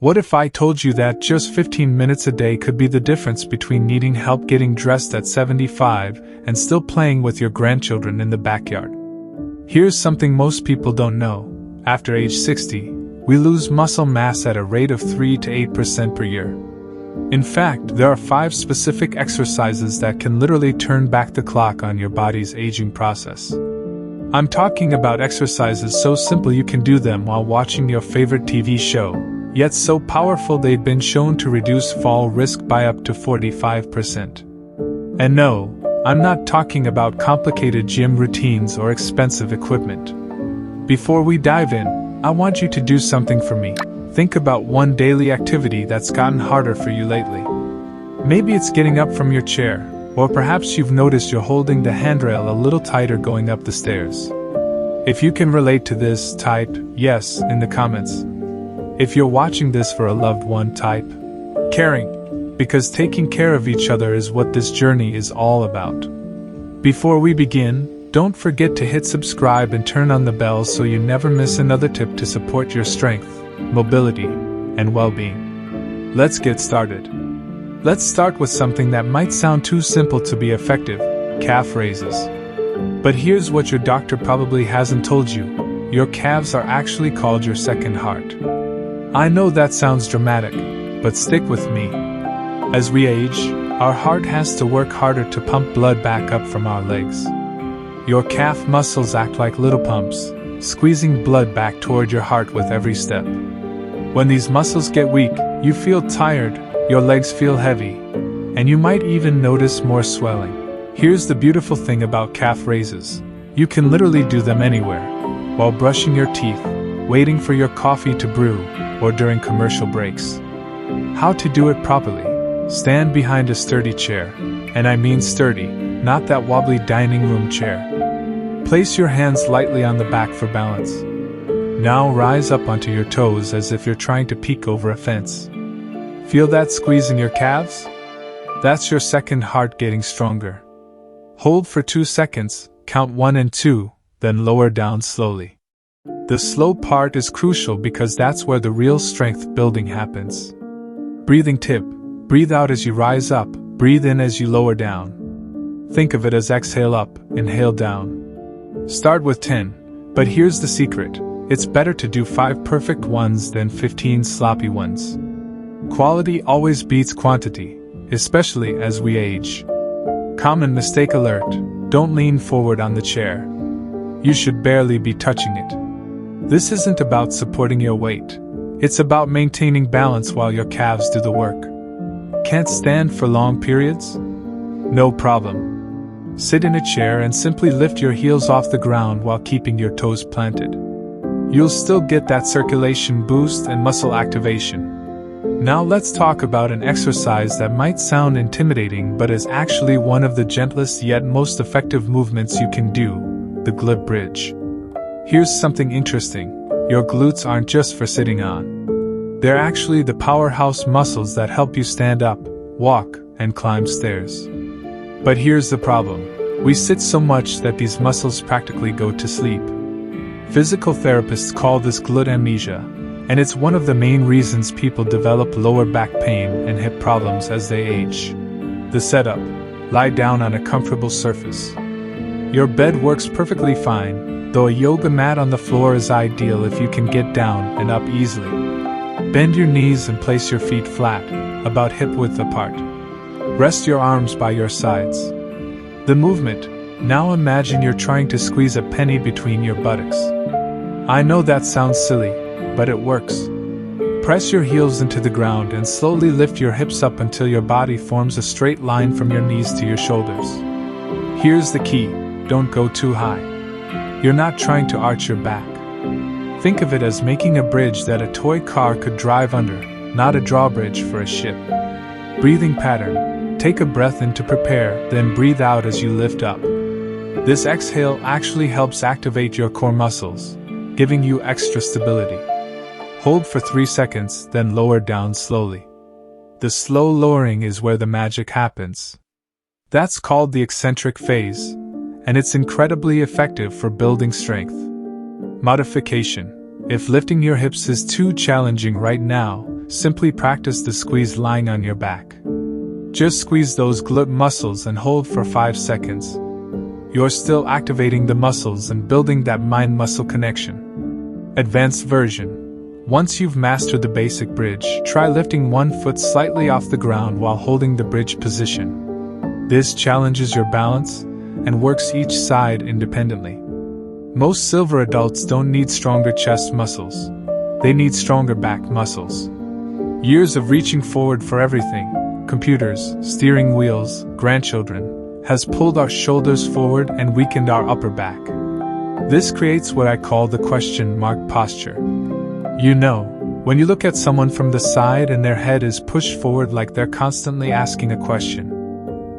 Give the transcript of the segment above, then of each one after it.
What if I told you that just 15 minutes a day could be the difference between needing help getting dressed at 75 and still playing with your grandchildren in the backyard? Here's something most people don't know. After age 60, we lose muscle mass at a rate of 3 to 8% per year. In fact, there are 5 specific exercises that can literally turn back the clock on your body's aging process. I'm talking about exercises so simple you can do them while watching your favorite TV show, yet so powerful they've been shown to reduce fall risk by up to 45%. And no, I'm not talking about complicated gym routines or expensive equipment. Before we dive in, I want you to do something for me. Think about one daily activity that's gotten harder for you lately. Maybe it's getting up from your chair, or perhaps you've noticed you're holding the handrail a little tighter going up the stairs. If you can relate to this, type yes in the comments. If you're watching this for a loved one, type caring, because taking care of each other is what this journey is all about. Before we begin, don't forget to hit subscribe and turn on the bell so you never miss another tip to support your strength, mobility, and well-being. Let's get started. Let's start with something that might sound too simple to be effective: calf raises. But here's what your doctor probably hasn't told you: your calves are actually called your second heart. I know that sounds dramatic, but stick with me. As we age, our heart has to work harder to pump blood back up from our legs. Your calf muscles act like little pumps, squeezing blood back toward your heart with every step. When these muscles get weak, you feel tired, your legs feel heavy, and you might even notice more swelling. Here's the beautiful thing about calf raises: you can literally do them anywhere, while brushing your teeth, waiting for your coffee to brew, or during commercial breaks. How to do it properly: stand behind a sturdy chair, and I mean sturdy, not that wobbly dining room chair. Place your hands lightly on the back for balance. Now rise up onto your toes as if you're trying to peek over a fence. Feel that squeeze in your calves? That's your second heart getting stronger. Hold for 2 seconds, count 1 and 2, then lower down slowly. The slow part is crucial because that's where the real strength building happens. Breathing tip: breathe out as you rise up, breathe in as you lower down. Think of it as exhale up, inhale down. Start with 10, but here's the secret: it's better to do 5 perfect ones than 15 sloppy ones. Quality always beats quantity, especially as we age. Common mistake alert: don't lean forward on the chair. You should barely be touching it. This isn't about supporting your weight. It's about maintaining balance while your calves do the work. Can't stand for long periods? No problem. Sit in a chair and simply lift your heels off the ground while keeping your toes planted. You'll still get that circulation boost and muscle activation. Now let's talk about an exercise that might sound intimidating but is actually one of the gentlest yet most effective movements you can do: the glute bridge. Here's something interesting: your glutes aren't just for sitting on. They're actually the powerhouse muscles that help you stand up, walk, and climb stairs. But here's the problem: we sit so much that these muscles practically go to sleep. Physical therapists call this glute amnesia, and it's one of the main reasons people develop lower back pain and hip problems as they age. The setup: lie down on a comfortable surface. Your bed works perfectly fine, though a yoga mat on the floor is ideal if you can get down and up easily. Bend your knees and place your feet flat, about hip width apart. Rest your arms by your sides. The movement: now imagine you're trying to squeeze a penny between your buttocks. I know that sounds silly, but it works. Press your heels into the ground and slowly lift your hips up until your body forms a straight line from your knees to your shoulders. Here's the key: don't go too high. You're not trying to arch your back. Think of it as making a bridge that a toy car could drive under, not a drawbridge for a ship. Breathing pattern: take a breath in to prepare, then breathe out as you lift up. This exhale actually helps activate your core muscles, giving you extra stability. Hold for 3 seconds, then lower down slowly. The slow lowering is where the magic happens. That's called the eccentric phase, and it's incredibly effective for building strength. Modification: if lifting your hips is too challenging right now, simply practice the squeeze lying on your back. Just squeeze those glute muscles and hold for 5 seconds. You're still activating the muscles and building that mind-muscle connection. Advanced version. Once you've mastered the basic bridge, try lifting one foot slightly off the ground while holding the bridge position. This challenges your balance and works each side independently. Most silver adults don't need stronger chest muscles. They need stronger back muscles. Years of reaching forward for everything, computers, steering wheels, grandchildren, has pulled our shoulders forward and weakened our upper back. This creates what I call the question mark posture. You know, when you look at someone from the side and their head is pushed forward like they're constantly asking a question.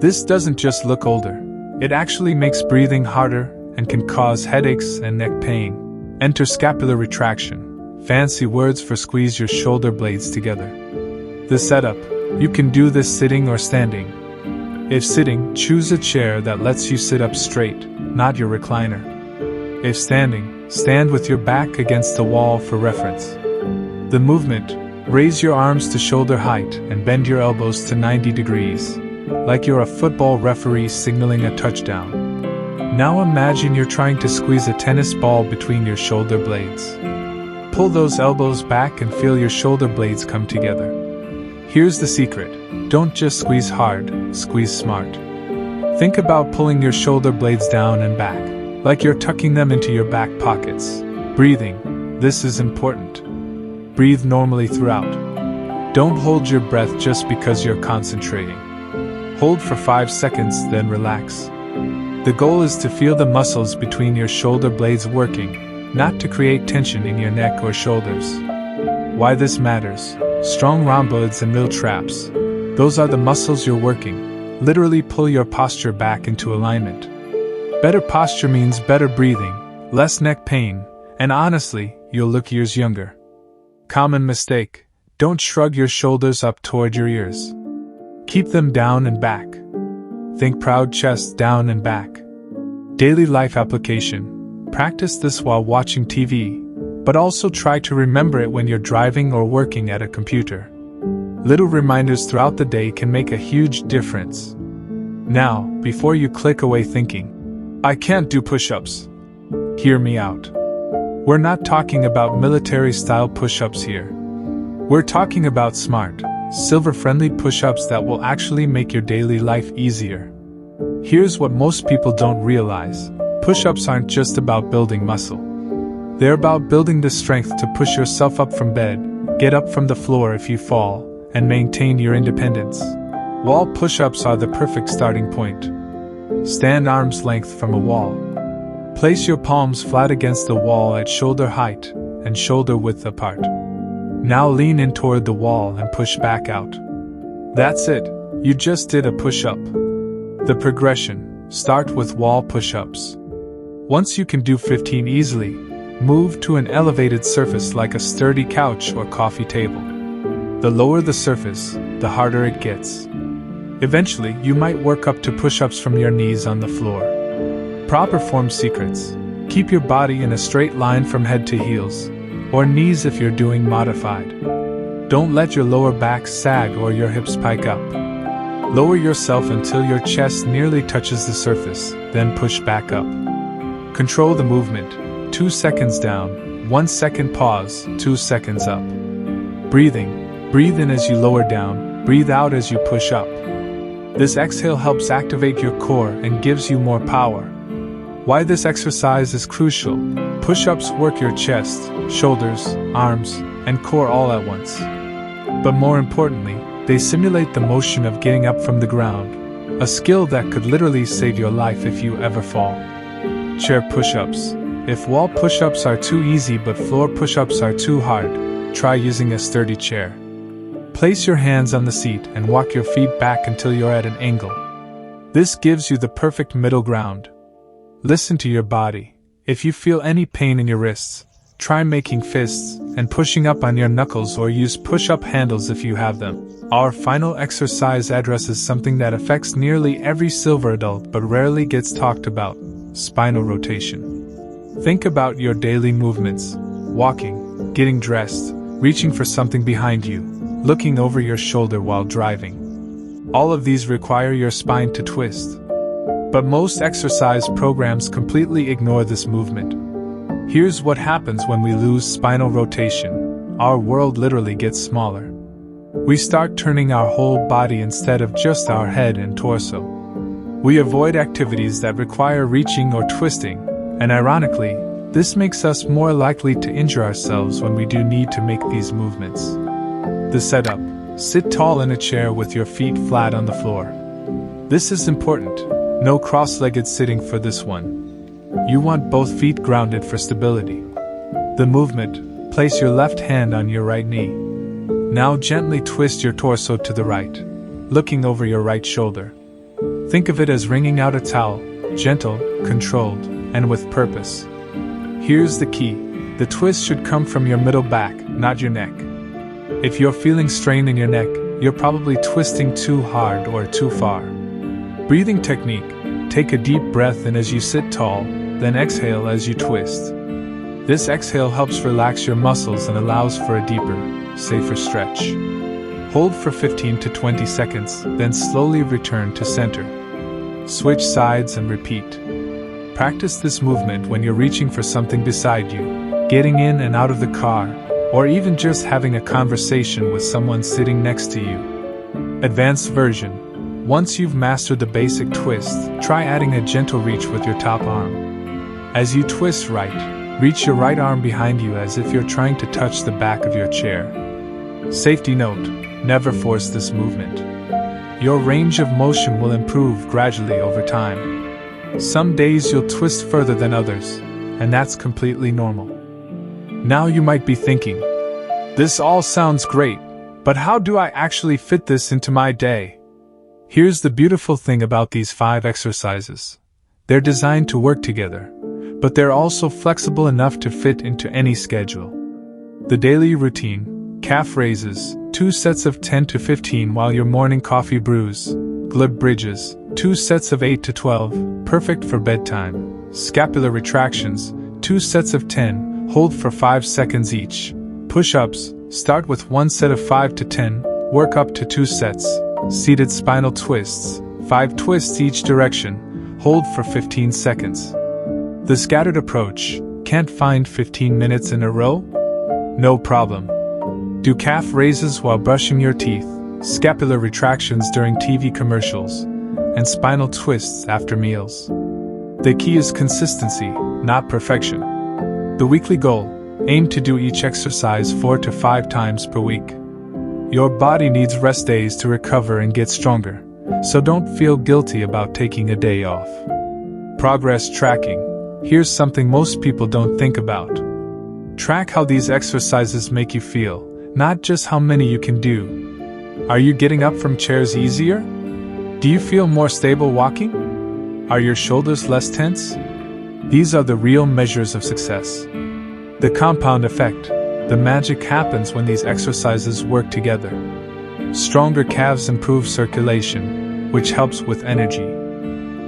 This doesn't just look older. It actually makes breathing harder and can cause headaches and neck pain. Enter scapular retraction, fancy words for squeeze your shoulder blades together. The setup. You can do this sitting or standing. If sitting, choose a chair that lets you sit up straight, not your recliner. If standing, stand with your back against the wall for reference. The movement. Raise your arms to shoulder height and bend your elbows to 90 degrees, like you're a football referee signaling a touchdown. Now imagine you're trying to squeeze a tennis ball between your shoulder blades. Pull those elbows back and feel your shoulder blades come together. Here's the secret. Don't just squeeze hard, squeeze smart. Think about pulling your shoulder blades down and back, like you're tucking them into your back pockets. Breathing. This is important. Breathe normally throughout. Don't hold your breath just because you're concentrating. Hold for 5 seconds, then relax. The goal is to feel the muscles between your shoulder blades working, not to create tension in your neck or shoulders. Why this matters? Strong rhomboids and middle traps. Those are the muscles you're working. Literally pull your posture back into alignment. Better posture means better breathing, less neck pain, and honestly, you'll look years younger. Common mistake. Don't shrug your shoulders up toward your ears. Keep them down and back. Think proud chest down and back. Daily life application. Practice this while watching TV, but also try to remember it when you're driving or working at a computer. Little reminders throughout the day can make a huge difference. Now, before you click away thinking, I can't do push-ups. Hear me out. We're not talking about military-style push-ups here. We're talking about smart, silver-friendly push-ups that will actually make your daily life easier. Here's what most people don't realize. Push-ups aren't just about building muscle. They're about building the strength to push yourself up from bed, get up from the floor if you fall, and maintain your independence. Wall push-ups are the perfect starting point. Stand arm's length from a wall. Place your palms flat against the wall at shoulder height and shoulder width apart. Now lean in toward the wall and push back out. That's it, you just did a push-up. The progression. Start with wall push-ups. Once you can do 15 easily, move to an elevated surface like a sturdy couch or coffee table. The lower the surface, the harder it gets. Eventually, you might work up to push-ups from your knees on the floor. Proper form secrets. Keep your body in a straight line from head to heels, or knees if you're doing modified. Don't let your lower back sag or your hips pike up. Lower yourself until your chest nearly touches the surface, then push back up. Control the movement. 2 seconds down, 1 second pause, 2 seconds up. Breathing. Breathe in as you lower down, breathe out as you push up. This exhale helps activate your core and gives you more power. Why this exercise is crucial. Push-ups work your chest, shoulders, arms, and core all at once. But more importantly, they simulate the motion of getting up from the ground, a skill that could literally save your life if you ever fall. Chair push-ups. If wall push-ups are too easy but floor push-ups are too hard, try using a sturdy chair. Place your hands on the seat and walk your feet back until you're at an angle. This gives you the perfect middle ground. Listen to your body. If you feel any pain in your wrists, try making fists and pushing up on your knuckles or use push-up handles if you have them. Our final exercise addresses something that affects nearly every silver adult but rarely gets talked about: spinal rotation. Think about your daily movements: walking, getting dressed, reaching for something behind you. looking over your shoulder while driving. All of these require your spine to twist. But most exercise programs completely ignore this movement. Here's what happens when we lose spinal rotation. Our world literally gets smaller. We start turning our whole body instead of just our head and torso. We avoid activities that require reaching or twisting, and ironically, this makes us more likely to injure ourselves when we do need to make these movements. The setup: sit tall in a chair with your feet flat on the floor. This is important. No cross-legged sitting for this one. You want both feet grounded for stability. The movement: place your left hand on your right knee. Now gently twist your torso to the right, looking over your right shoulder. Think of it as wringing out a towel, gentle, controlled, and with purpose. Here's the key: the twist should come from your middle back, not your neck. If you're feeling strain in your neck, you're probably twisting too hard or too far. Breathing technique: take a deep breath in as you sit tall, then exhale as you twist. This exhale helps relax your muscles and allows for a deeper, safer stretch. Hold for 15 to 20 seconds, then slowly return to center. Switch sides and repeat. Practice this movement when you're reaching for something beside you, getting in and out of the car, or even just having a conversation with someone sitting next to you. Advanced version: once you've mastered the basic twist, try adding a gentle reach with your top arm. As you twist right, reach your right arm behind you as if you're trying to touch the back of your chair. Safety note: never force this movement. Your range of motion will improve gradually over time. Some days you'll twist further than others, and that's completely normal. Now you might be thinking, this all sounds great, but how do I actually fit this into my day? Here's the beautiful thing about these 5 exercises. They're designed to work together, but they're also flexible enough to fit into any schedule. The daily routine: calf raises, 2 sets of 10 to 15 while your morning coffee brews. Glib bridges, 2 sets of 8 to 12, perfect for bedtime. Scapular retractions, 2 sets of 10, hold for 5 seconds each. Push-ups, start with 1 set of 5 to 10, work up to 2 sets. Seated spinal twists, 5 twists each direction, hold for 15 seconds. The scattered approach: can't find 15 minutes in a row? No problem. Do calf raises while brushing your teeth, scapular retractions during TV commercials, and spinal twists after meals. The key is consistency, not perfection. The weekly goal: aim to do each exercise 4 to 5 times per week. Your body needs rest days to recover and get stronger, so don't feel guilty about taking a day off. Progress tracking: here's something most people don't think about. Track how these exercises make you feel, not just how many you can do. Are you getting up from chairs easier? Do you feel more stable walking? Are your shoulders less tense? These are the real measures of success. The compound effect: the magic happens when these exercises work together. Stronger calves improve circulation, which helps with energy.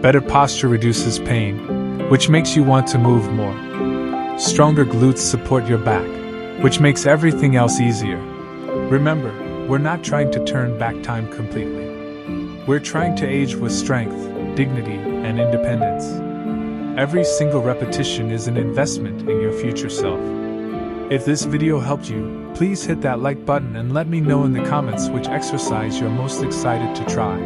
Better posture reduces pain, which makes you want to move more. Stronger glutes support your back, which makes everything else easier. Remember, we're not trying to turn back time completely. We're trying to age with strength, dignity, and independence. Every single repetition is an investment in your future self. If this video helped you, please hit that like button and let me know in the comments which exercise you're most excited to try.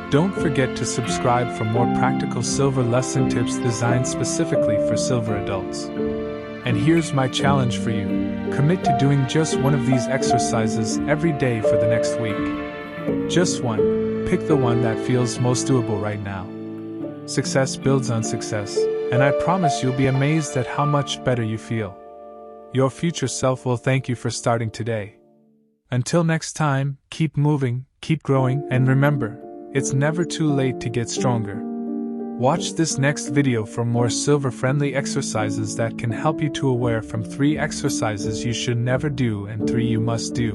Don't forget to subscribe for more practical silver lesson tips designed specifically for silver adults. And here's my challenge for you: commit to doing just one of these exercises every day for the next week. Just one. Pick the one that feels most doable right now. Success builds on success, and I promise you'll be amazed at how much better you feel. Your future self will thank you for starting today. Until next time, keep moving, keep growing, and remember, it's never too late to get stronger. Watch this next video for more silver-friendly exercises that can help you to aware from 3 exercises you should never do and 3 you must do.